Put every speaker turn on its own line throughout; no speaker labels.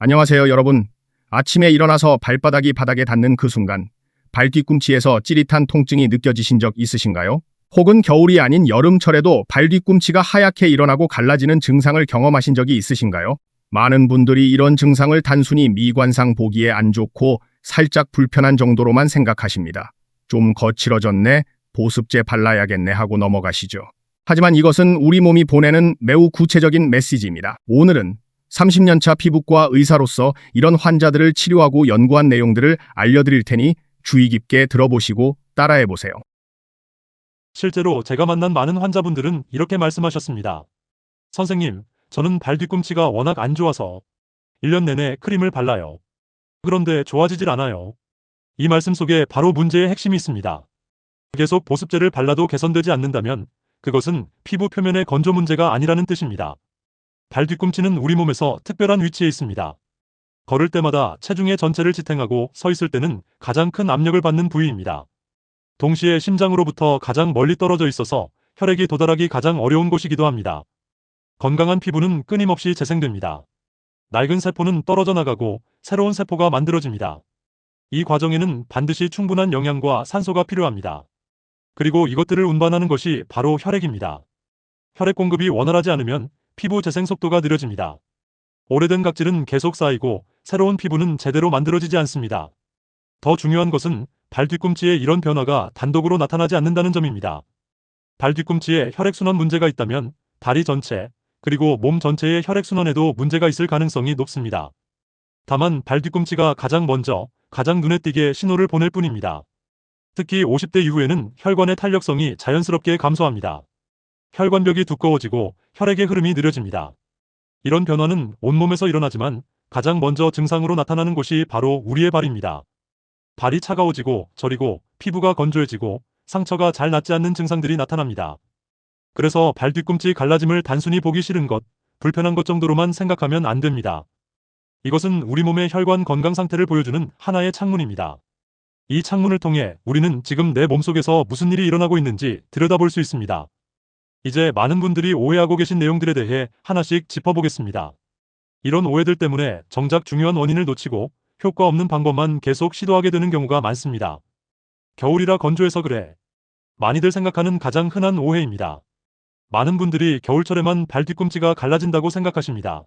안녕하세요, 여러분. 아침에 일어나서 발바닥이 바닥에 닿는 그 순간, 발 뒤꿈치에서 찌릿한 통증이 느껴지신 적 있으신가요? 혹은 겨울이 아닌 여름철에도 발 뒤꿈치가 하얗게 일어나고 갈라지는 증상을 경험하신 적이 있으신가요? 많은 분들이 이런 증상을 단순히 미관상 보기에 안 좋고 살짝 불편한 정도로만 생각하십니다. 좀 거칠어졌네, 보습제 발라야겠네 하고 넘어가시죠. 하지만 이것은 우리 몸이 보내는 매우 구체적인 메시지입니다. 오늘은 30년차 피부과 의사로서 이런 환자들을 치료하고 연구한 내용들을 알려드릴 테니 주의 깊게 들어보시고 따라해보세요.
실제로 제가 만난 많은 환자분들은 이렇게 말씀하셨습니다. 선생님, 저는 발 뒤꿈치가 워낙 안 좋아서 1년 내내 크림을 발라요. 그런데 좋아지질 않아요. 이 말씀 속에 바로 문제의 핵심이 있습니다. 계속 보습제를 발라도 개선되지 않는다면 그것은 피부 표면의 건조 문제가 아니라는 뜻입니다. 발 뒤꿈치는 우리 몸에서 특별한 위치에 있습니다. 걸을 때마다 체중의 전체를 지탱하고 서 있을 때는 가장 큰 압력을 받는 부위입니다. 동시에 심장으로부터 가장 멀리 떨어져 있어서 혈액이 도달하기 가장 어려운 곳이기도 합니다. 건강한 피부는 끊임없이 재생됩니다. 낡은 세포는 떨어져 나가고 새로운 세포가 만들어집니다. 이 과정에는 반드시 충분한 영양과 산소가 필요합니다. 그리고 이것들을 운반하는 것이 바로 혈액입니다. 혈액 공급이 원활하지 않으면 피부 재생 속도가 느려집니다. 오래된 각질은 계속 쌓이고 새로운 피부는 제대로 만들어지지 않습니다. 더 중요한 것은 발 뒤꿈치에 이런 변화가 단독으로 나타나지 않는다는 점입니다. 발 뒤꿈치에 혈액순환 문제가 있다면 다리 전체, 그리고 몸 전체의 혈액순환에도 문제가 있을 가능성이 높습니다. 다만 발 뒤꿈치가 가장 먼저, 가장 눈에 띄게 신호를 보낼 뿐입니다. 특히 50대 이후에는 혈관의 탄력성이 자연스럽게 감소합니다. 혈관벽이 두꺼워지고 혈액의 흐름이 느려집니다. 이런 변화는 온몸에서 일어나지만 가장 먼저 증상으로 나타나는 곳이 바로 우리의 발입니다. 발이 차가워지고 저리고 피부가 건조해지고 상처가 잘 낫지 않는 증상들이 나타납니다. 그래서 발 뒤꿈치 갈라짐을 단순히 보기 싫은 것, 불편한 것 정도로만 생각하면 안 됩니다. 이것은 우리 몸의 혈관 건강 상태를 보여주는 하나의 창문입니다. 이 창문을 통해 우리는 지금 내 몸속에서 무슨 일이 일어나고 있는지 들여다볼 수 있습니다. 이제 많은 분들이 오해하고 계신 내용들에 대해 하나씩 짚어보겠습니다. 이런 오해들 때문에 정작 중요한 원인을 놓치고 효과 없는 방법만 계속 시도하게 되는 경우가 많습니다. 겨울이라 건조해서 그래. 많이들 생각하는 가장 흔한 오해입니다. 많은 분들이 겨울철에만 발 뒤꿈치가 갈라진다고 생각하십니다.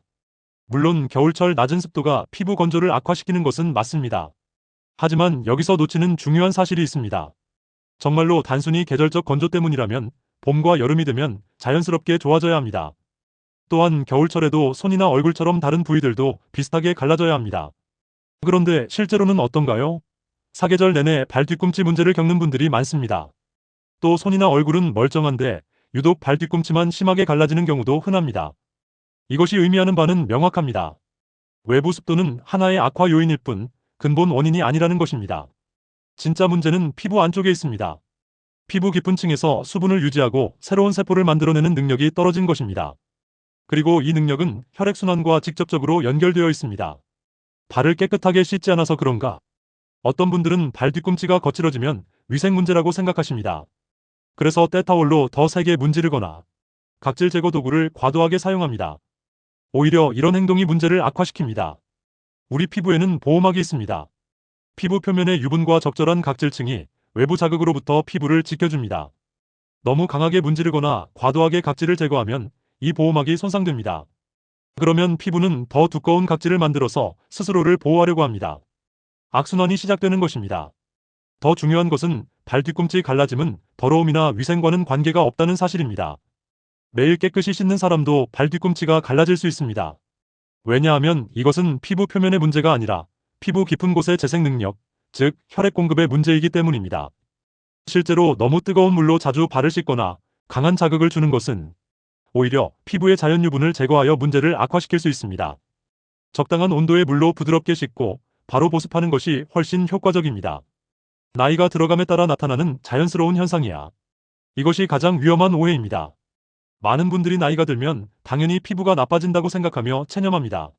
물론 겨울철 낮은 습도가 피부 건조를 악화시키는 것은 맞습니다. 하지만 여기서 놓치는 중요한 사실이 있습니다. 정말로 단순히 계절적 건조 때문이라면 봄과 여름이 되면 자연스럽게 좋아져야 합니다. 또한 겨울철에도 손이나 얼굴처럼 다른 부위들도 비슷하게 갈라져야 합니다. 그런데 실제로는 어떤가요? 사계절 내내 발 뒤꿈치 문제를 겪는 분들이 많습니다. 또 손이나 얼굴은 멀쩡한데 유독 발 뒤꿈치만 심하게 갈라지는 경우도 흔합니다. 이것이 의미하는 바는 명확합니다. 외부 습도는 하나의 악화 요인일 뿐 근본 원인이 아니라는 것입니다. 진짜 문제는 피부 안쪽에 있습니다. 피부 깊은 층에서 수분을 유지하고 새로운 세포를 만들어내는 능력이 떨어진 것입니다. 그리고 이 능력은 혈액순환과 직접적으로 연결되어 있습니다. 발을 깨끗하게 씻지 않아서 그런가? 어떤 분들은 발 뒤꿈치가 거칠어지면 위생 문제라고 생각하십니다. 그래서 때타올로 더 세게 문지르거나 각질 제거 도구를 과도하게 사용합니다. 오히려 이런 행동이 문제를 악화시킵니다. 우리 피부에는 보호막이 있습니다. 피부 표면의 유분과 적절한 각질층이 외부 자극으로부터 피부를 지켜줍니다. 너무 강하게 문지르거나 과도하게 각질을 제거하면 이 보호막이 손상됩니다. 그러면 피부는 더 두꺼운 각질을 만들어서 스스로를 보호하려고 합니다. 악순환이 시작되는 것입니다. 더 중요한 것은 발 뒤꿈치 갈라짐은 더러움이나 위생과는 관계가 없다는 사실입니다. 매일 깨끗이 씻는 사람도 발 뒤꿈치가 갈라질 수 있습니다. 왜냐하면 이것은 피부 표면의 문제가 아니라 피부 깊은 곳의 재생 능력, 즉 혈액 공급의 문제이기 때문입니다. 실제로 너무 뜨거운 물로 자주 발을 씻거나 강한 자극을 주는 것은 오히려 피부의 자연 유분을 제거하여 문제를 악화시킬 수 있습니다. 적당한 온도의 물로 부드럽게 씻고 바로 보습하는 것이 훨씬 효과적입니다. 나이가 들어감에 따라 나타나는 자연스러운 현상이야. 이것이 가장 위험한 오해입니다. 많은 분들이 나이가 들면 당연히 피부가 나빠진다고 생각하며 체념합니다.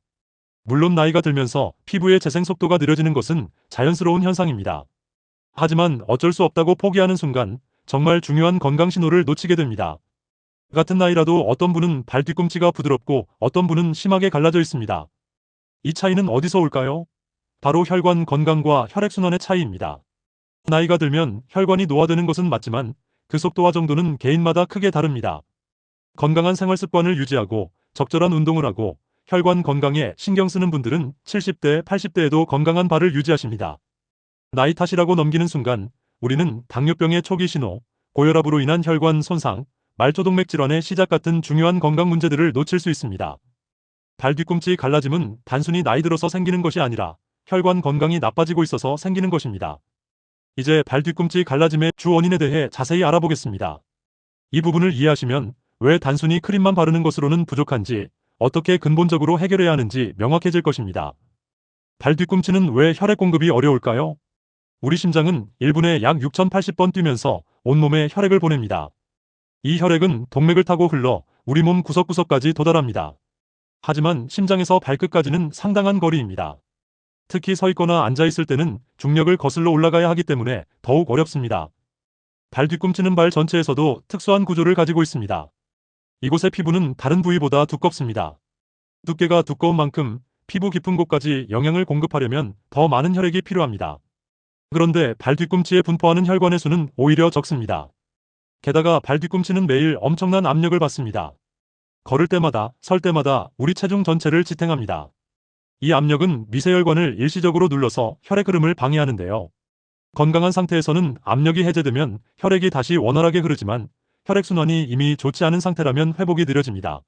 물론 나이가 들면서 피부의 재생 속도가 느려지는 것은 자연스러운 현상입니다. 하지만 어쩔 수 없다고 포기하는 순간 정말 중요한 건강 신호를 놓치게 됩니다. 같은 나이라도 어떤 분은 발 뒤꿈치가 부드럽고 어떤 분은 심하게 갈라져 있습니다. 이 차이는 어디서 올까요? 바로 혈관 건강과 혈액순환의 차이입니다. 나이가 들면 혈관이 노화되는 것은 맞지만 그 속도와 정도는 개인마다 크게 다릅니다. 건강한 생활 습관을 유지하고 적절한 운동을 하고 혈관 건강에 신경 쓰는 분들은 70대, 80대에도 건강한 발을 유지하십니다. 나이 탓이라고 넘기는 순간 우리는 당뇨병의 초기 신호, 고혈압으로 인한 혈관 손상, 말초동맥 질환의 시작 같은 중요한 건강 문제들을 놓칠 수 있습니다. 발 뒤꿈치 갈라짐은 단순히 나이 들어서 생기는 것이 아니라 혈관 건강이 나빠지고 있어서 생기는 것입니다. 이제 발 뒤꿈치 갈라짐의 주 원인에 대해 자세히 알아보겠습니다. 이 부분을 이해하시면 왜 단순히 크림만 바르는 것으로는 부족한지, 어떻게 근본적으로 해결해야 하는지 명확해질 것입니다. 발 뒤꿈치는 왜 혈액 공급이 어려울까요? 우리 심장은 1분에 약 6080번 뛰면서 온몸에 혈액을 보냅니다. 이 혈액은 동맥을 타고 흘러 우리 몸 구석구석까지 도달합니다. 하지만 심장에서 발끝까지는 상당한 거리입니다. 특히 서 있거나 앉아 있을 때는 중력을 거슬러 올라가야 하기 때문에 더욱 어렵습니다. 발 뒤꿈치는 발 전체에서도 특수한 구조를 가지고 있습니다. 이곳의 피부는 다른 부위보다 두껍습니다. 두께가 두꺼운 만큼 피부 깊은 곳까지 영양을 공급하려면 더 많은 혈액이 필요합니다. 그런데 발 뒤꿈치에 분포하는 혈관의 수는 오히려 적습니다. 게다가 발 뒤꿈치는 매일 엄청난 압력을 받습니다. 걸을 때마다, 설 때마다 우리 체중 전체를 지탱합니다. 이 압력은 미세혈관을 일시적으로 눌러서 혈액 흐름을 방해하는데요. 건강한 상태에서는 압력이 해제되면 혈액이 다시 원활하게 흐르지만 혈액순환이 이미 좋지 않은 상태라면 회복이 느려집니다.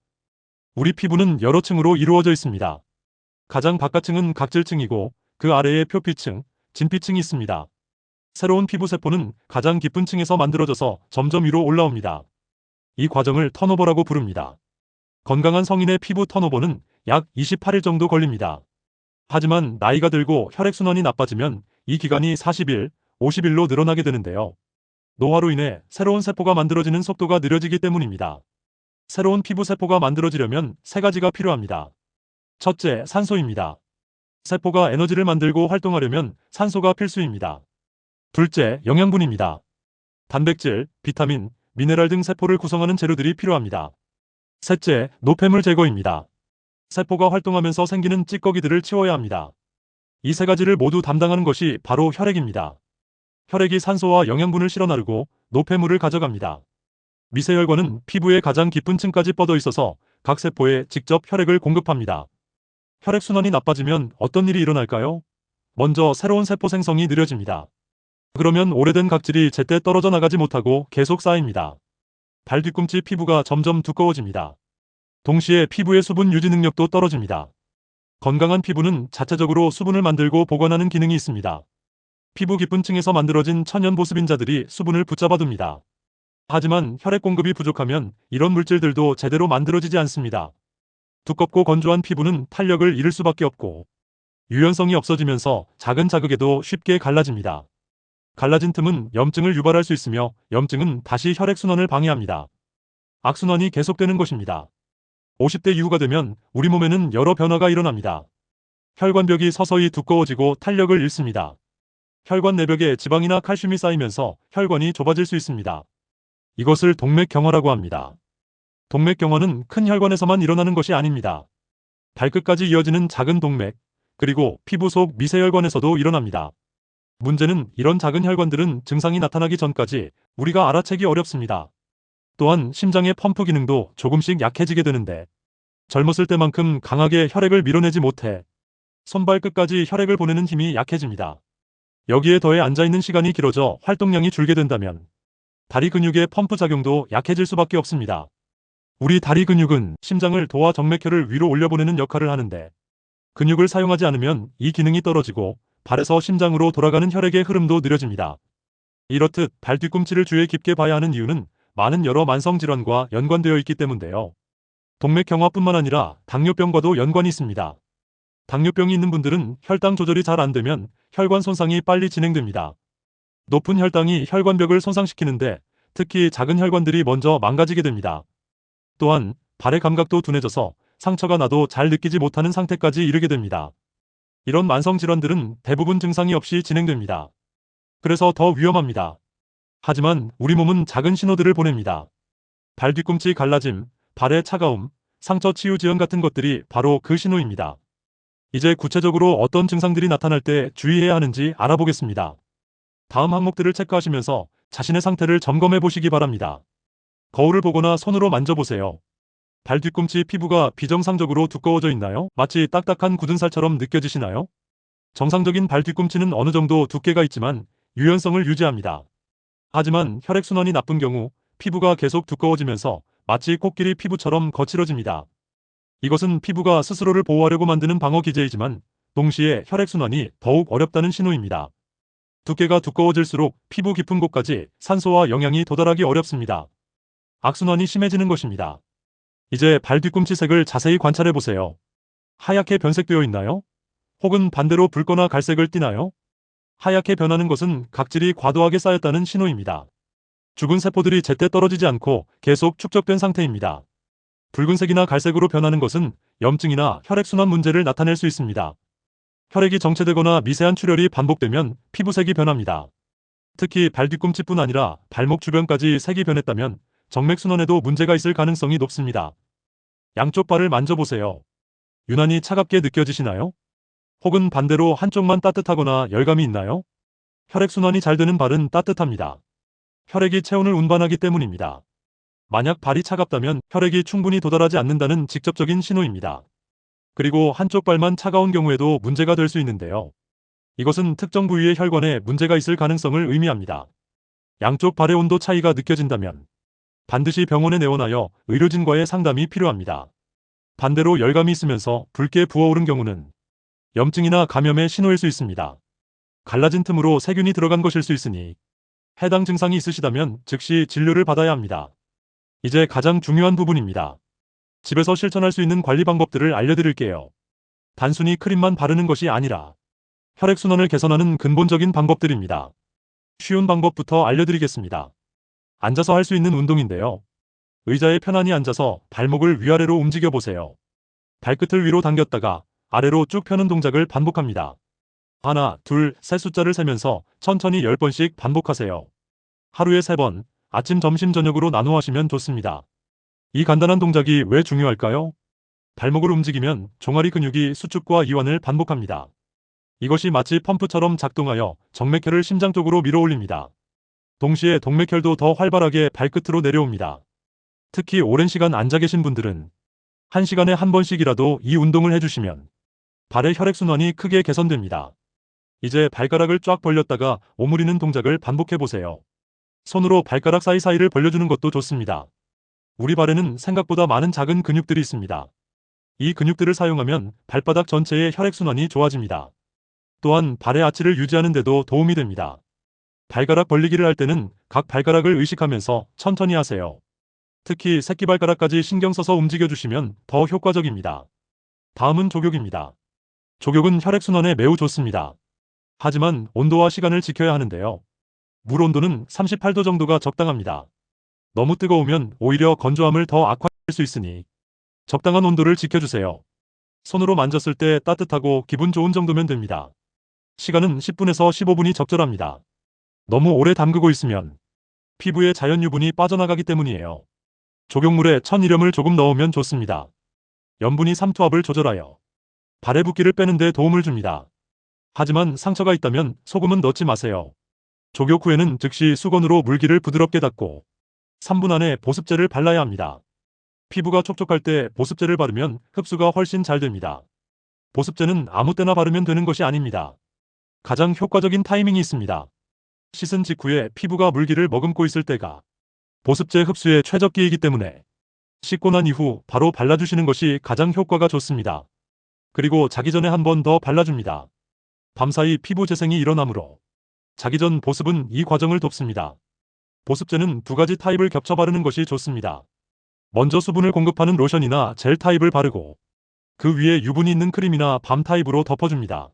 우리 피부는 여러 층으로 이루어져 있습니다. 가장 바깥층은 각질층이고 그 아래에 표피층, 진피층이 있습니다. 새로운 피부세포는 가장 깊은 층에서 만들어져서 점점 위로 올라옵니다. 이 과정을 턴오버라고 부릅니다. 건강한 성인의 피부 턴오버는 약 28일 정도 걸립니다. 하지만 나이가 들고 혈액순환이 나빠지면 이 기간이 40일, 50일로 늘어나게 되는데요. 노화로 인해 새로운 세포가 만들어지는 속도가 느려지기 때문입니다. 새로운 피부세포가 만들어지려면 세 가지가 필요합니다. 첫째, 산소입니다. 세포가 에너지를 만들고 활동하려면 산소가 필수입니다. 둘째, 영양분입니다. 단백질, 비타민, 미네랄 등 세포를 구성하는 재료들이 필요합니다. 셋째, 노폐물 제거입니다. 세포가 활동하면서 생기는 찌꺼기들을 치워야 합니다. 이 세 가지를 모두 담당하는 것이 바로 혈액입니다. 혈액이 산소와 영양분을 실어 나르고 노폐물을 가져갑니다. 미세혈관은 피부의 가장 깊은 층까지 뻗어 있어서 각 세포에 직접 혈액을 공급합니다. 혈액순환이 나빠지면 어떤 일이 일어날까요? 먼저 새로운 세포 생성이 느려집니다. 그러면 오래된 각질이 제때 떨어져 나가지 못하고 계속 쌓입니다. 발 뒤꿈치 피부가 점점 두꺼워집니다. 동시에 피부의 수분 유지 능력도 떨어집니다. 건강한 피부는 자체적으로 수분을 만들고 보관하는 기능이 있습니다. 피부 깊은 층에서 만들어진 천연 보습인자들이 수분을 붙잡아둡니다. 하지만 혈액 공급이 부족하면 이런 물질들도 제대로 만들어지지 않습니다. 두껍고 건조한 피부는 탄력을 잃을 수밖에 없고 유연성이 없어지면서 작은 자극에도 쉽게 갈라집니다. 갈라진 틈은 염증을 유발할 수 있으며 염증은 다시 혈액순환을 방해합니다. 악순환이 계속되는 것입니다. 50대 이후가 되면 우리 몸에는 여러 변화가 일어납니다. 혈관벽이 서서히 두꺼워지고 탄력을 잃습니다. 혈관 내벽에 지방이나 칼슘이 쌓이면서 혈관이 좁아질 수 있습니다. 이것을 동맥경화라고 합니다. 동맥경화는 큰 혈관에서만 일어나는 것이 아닙니다. 발끝까지 이어지는 작은 동맥, 그리고 피부 속 미세혈관에서도 일어납니다. 문제는 이런 작은 혈관들은 증상이 나타나기 전까지 우리가 알아채기 어렵습니다. 또한 심장의 펌프 기능도 조금씩 약해지게 되는데 젊었을 때만큼 강하게 혈액을 밀어내지 못해 손발 끝까지 혈액을 보내는 힘이 약해집니다. 여기에 더해 앉아있는 시간이 길어져 활동량이 줄게 된다면 다리 근육의 펌프 작용도 약해질 수밖에 없습니다. 우리 다리 근육은 심장을 도와 정맥혈을 위로 올려보내는 역할을 하는데 근육을 사용하지 않으면 이 기능이 떨어지고 발에서 심장으로 돌아가는 혈액의 흐름도 느려집니다. 이렇듯 발 뒤꿈치를 주의 깊게 봐야 하는 이유는 많은 여러 만성질환과 연관되어 있기 때문인데요. 동맥경화뿐만 아니라 당뇨병과도 연관이 있습니다. 당뇨병이 있는 분들은 혈당 조절이 잘 안 되면 혈관 손상이 빨리 진행됩니다. 높은 혈당이 혈관벽을 손상시키는데 특히 작은 혈관들이 먼저 망가지게 됩니다. 또한 발의 감각도 둔해져서 상처가 나도 잘 느끼지 못하는 상태까지 이르게 됩니다. 이런 만성질환들은 대부분 증상이 없이 진행됩니다. 그래서 더 위험합니다. 하지만 우리 몸은 작은 신호들을 보냅니다. 발 뒤꿈치 갈라짐, 발의 차가움, 상처 치유 지연 같은 것들이 바로 그 신호입니다. 이제 구체적으로 어떤 증상들이 나타날 때 주의해야 하는지 알아보겠습니다. 다음 항목들을 체크하시면서 자신의 상태를 점검해 보시기 바랍니다. 거울을 보거나 손으로 만져보세요. 발 뒤꿈치 피부가 비정상적으로 두꺼워져 있나요? 마치 딱딱한 굳은 살처럼 느껴지시나요? 정상적인 발 뒤꿈치는 어느 정도 두께가 있지만 유연성을 유지합니다. 하지만 혈액순환이 나쁜 경우 피부가 계속 두꺼워지면서 마치 코끼리 피부처럼 거칠어집니다. 이것은 피부가 스스로를 보호하려고 만드는 방어 기제이지만 동시에 혈액순환이 더욱 어렵다는 신호입니다. 두께가 두꺼워질수록 피부 깊은 곳까지 산소와 영양이 도달하기 어렵습니다. 악순환이 심해지는 것입니다. 이제 발 뒤꿈치 색을 자세히 관찰해 보세요. 하얗게 변색되어 있나요? 혹은 반대로 붉거나 갈색을 띠나요? 하얗게 변하는 것은 각질이 과도하게 쌓였다는 신호입니다. 죽은 세포들이 제때 떨어지지 않고 계속 축적된 상태입니다. 붉은색이나 갈색으로 변하는 것은 염증이나 혈액순환 문제를 나타낼 수 있습니다. 혈액이 정체되거나 미세한 출혈이 반복되면 피부색이 변합니다. 특히 발 뒤꿈치뿐 아니라 발목 주변까지 색이 변했다면 정맥순환에도 문제가 있을 가능성이 높습니다. 양쪽 발을 만져보세요. 유난히 차갑게 느껴지시나요? 혹은 반대로 한쪽만 따뜻하거나 열감이 있나요? 혈액순환이 잘 되는 발은 따뜻합니다. 혈액이 체온을 운반하기 때문입니다. 만약 발이 차갑다면 혈액이 충분히 도달하지 않는다는 직접적인 신호입니다. 그리고 한쪽 발만 차가운 경우에도 문제가 될 수 있는데요. 이것은 특정 부위의 혈관에 문제가 있을 가능성을 의미합니다. 양쪽 발의 온도 차이가 느껴진다면 반드시 병원에 내원하여 의료진과의 상담이 필요합니다. 반대로 열감이 있으면서 붉게 부어오른 경우는 염증이나 감염의 신호일 수 있습니다. 갈라진 틈으로 세균이 들어간 것일 수 있으니 해당 증상이 있으시다면 즉시 진료를 받아야 합니다. 이제 가장 중요한 부분입니다. 집에서 실천할 수 있는 관리 방법들을 알려드릴게요. 단순히 크림만 바르는 것이 아니라 혈액순환을 개선하는 근본적인 방법들입니다. 쉬운 방법부터 알려드리겠습니다. 앉아서 할 수 있는 운동인데요. 의자에 편안히 앉아서 발목을 위아래로 움직여 보세요. 발끝을 위로 당겼다가 아래로 쭉 펴는 동작을 반복합니다. 하나, 둘, 셋 숫자를 세면서 천천히 10번씩 반복하세요. 하루에 3번, 아침, 점심, 저녁으로 나누어 하시면 좋습니다. 이 간단한 동작이 왜 중요할까요? 발목을 움직이면 종아리 근육이 수축과 이완을 반복합니다. 이것이 마치 펌프처럼 작동하여 정맥혈을 심장 쪽으로 밀어올립니다. 동시에 동맥혈도 더 활발하게 발끝으로 내려옵니다. 특히 오랜 시간 앉아 계신 분들은 1시간에 한 번씩이라도 이 운동을 해주시면 발의 혈액순환이 크게 개선됩니다. 이제 발가락을 쫙 벌렸다가 오므리는 동작을 반복해보세요. 손으로 발가락 사이사이를 벌려주는 것도 좋습니다. 우리 발에는 생각보다 많은 작은 근육들이 있습니다. 이 근육들을 사용하면 발바닥 전체의 혈액순환이 좋아집니다. 또한 발의 아치를 유지하는 데도 도움이 됩니다. 발가락 벌리기를 할 때는 각 발가락을 의식하면서 천천히 하세요. 특히 새끼발가락까지 신경 써서 움직여주시면 더 효과적입니다. 다음은 족욕입니다. 족욕은 혈액순환에 매우 좋습니다. 하지만 온도와 시간을 지켜야 하는데요. 물 온도는 38도 정도가 적당합니다. 너무 뜨거우면 오히려 건조함을 더 악화할 수 있으니 적당한 온도를 지켜주세요. 손으로 만졌을 때 따뜻하고 기분 좋은 정도면 됩니다. 시간은 10분에서 15분이 적절합니다. 너무 오래 담그고 있으면 피부에 자연 유분이 빠져나가기 때문이에요. 족욕물에 천일염을 조금 넣으면 좋습니다. 염분이 삼투압을 조절하여 발의 붓기를 빼는 데 도움을 줍니다. 하지만 상처가 있다면 소금은 넣지 마세요. 족욕 후에는 즉시 수건으로 물기를 부드럽게 닦고 3분 안에 보습제를 발라야 합니다. 피부가 촉촉할 때 보습제를 바르면 흡수가 훨씬 잘 됩니다. 보습제는 아무 때나 바르면 되는 것이 아닙니다. 가장 효과적인 타이밍이 있습니다. 씻은 직후에 피부가 물기를 머금고 있을 때가 보습제 흡수의 최적기이기 때문에 씻고 난 이후 바로 발라주시는 것이 가장 효과가 좋습니다. 그리고 자기 전에 한 번 더 발라줍니다. 밤사이 피부 재생이 일어나므로 자기 전 보습은 이 과정을 돕습니다. 보습제는 2가지 타입을 겹쳐 바르는 것이 좋습니다. 먼저 수분을 공급하는 로션이나 젤 타입을 바르고 그 위에 유분이 있는 크림이나 밤 타입으로 덮어줍니다.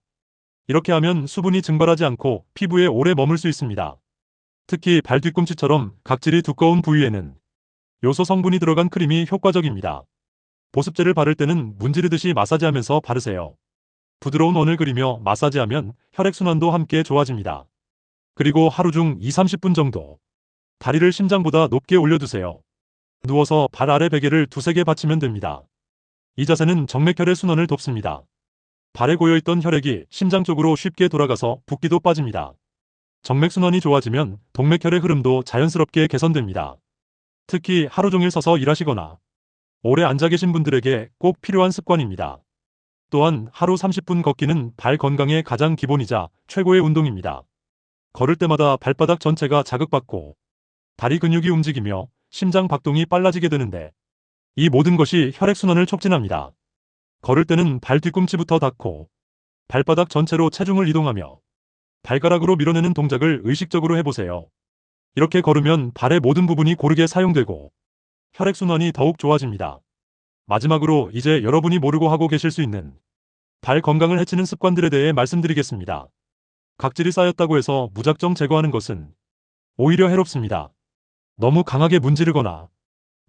이렇게 하면 수분이 증발하지 않고 피부에 오래 머물 수 있습니다. 특히 발 뒤꿈치처럼 각질이 두꺼운 부위에는 요소 성분이 들어간 크림이 효과적입니다. 보습제를 바를 때는 문지르듯이 마사지하면서 바르세요. 부드러운 원을 그리며 마사지하면 혈액순환도 함께 좋아집니다. 그리고 하루 중 2-30분 정도 다리를 심장보다 높게 올려두세요. 누워서 발 아래 베개를 2-3개 받치면 됩니다. 이 자세는 정맥혈의 순환을 돕습니다. 발에 고여있던 혈액이 심장 쪽으로 쉽게 돌아가서 붓기도 빠집니다. 정맥순환이 좋아지면 동맥혈의 흐름도 자연스럽게 개선됩니다. 특히 하루 종일 서서 일하시거나 오래 앉아 계신 분들에게 꼭 필요한 습관입니다. 또한 하루 30분 걷기는 발 건강의 가장 기본이자 최고의 운동입니다. 걸을 때마다 발바닥 전체가 자극받고 다리 근육이 움직이며 심장 박동이 빨라지게 되는데 이 모든 것이 혈액순환을 촉진합니다. 걸을 때는 발 뒤꿈치부터 닿고 발바닥 전체로 체중을 이동하며 발가락으로 밀어내는 동작을 의식적으로 해보세요. 이렇게 걸으면 발의 모든 부분이 고르게 사용되고 혈액순환이 더욱 좋아집니다. 마지막으로 이제 여러분이 모르고 하고 계실 수 있는 발 건강을 해치는 습관들에 대해 말씀드리겠습니다. 각질이 쌓였다고 해서 무작정 제거하는 것은 오히려 해롭습니다. 너무 강하게 문지르거나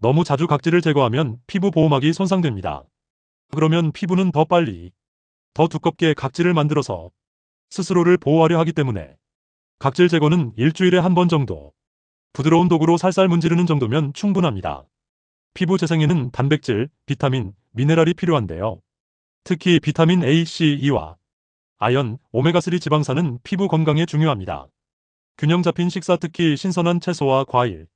너무 자주 각질을 제거하면 피부 보호막이 손상됩니다. 그러면 피부는 더 빨리, 더 두껍게 각질을 만들어서 스스로를 보호하려 하기 때문에 각질 제거는 일주일에 한 번 정도, 부드러운 도구로 살살 문지르는 정도면 충분합니다. 피부 재생에는 단백질, 비타민, 미네랄이 필요한데요. 특히 비타민 A, C, E와 아연, 오메가3 지방산은 피부 건강에 중요합니다. 균형 잡힌 식사, 특히 신선한 채소와 과일,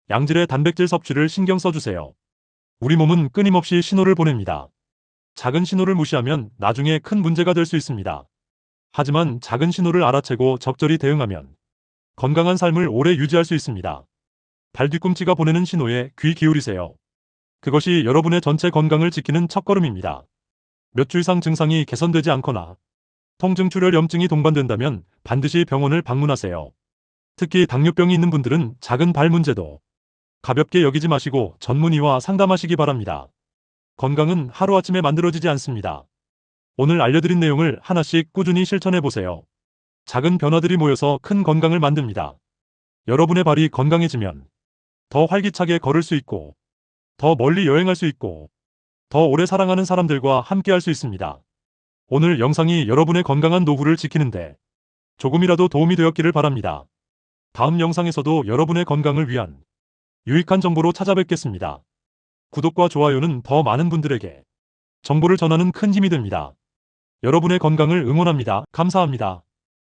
양질의 단백질 섭취를 신경 써주세요. 우리 몸은 끊임없이 신호를 보냅니다. 작은 신호를 무시하면 나중에 큰 문제가 될 수 있습니다. 하지만 작은 신호를 알아채고 적절히 대응하면 건강한 삶을 오래 유지할 수 있습니다. 발 뒤꿈치가 보내는 신호에 귀 기울이세요. 그것이 여러분의 전체 건강을 지키는 첫걸음입니다. 몇 주 이상 증상이 개선되지 않거나 통증, 출혈, 염증이 동반된다면 반드시 병원을 방문하세요. 특히 당뇨병이 있는 분들은 작은 발 문제도 가볍게 여기지 마시고 전문의와 상담하시기 바랍니다. 건강은 하루아침에 만들어지지 않습니다. 오늘 알려드린 내용을 하나씩 꾸준히 실천해보세요. 작은 변화들이 모여서 큰 건강을 만듭니다. 여러분의 발이 건강해지면 더 활기차게 걸을 수 있고, 더 멀리 여행할 수 있고, 더 오래 사랑하는 사람들과 함께할 수 있습니다. 오늘 영상이 여러분의 건강한 노후를 지키는데 조금이라도 도움이 되었기를 바랍니다. 다음 영상에서도 여러분의 건강을 위한 유익한 정보로 찾아뵙겠습니다. 구독과 좋아요는 더 많은 분들에게 정보를 전하는 큰 힘이 됩니다. 여러분의 건강을 응원합니다. 감사합니다.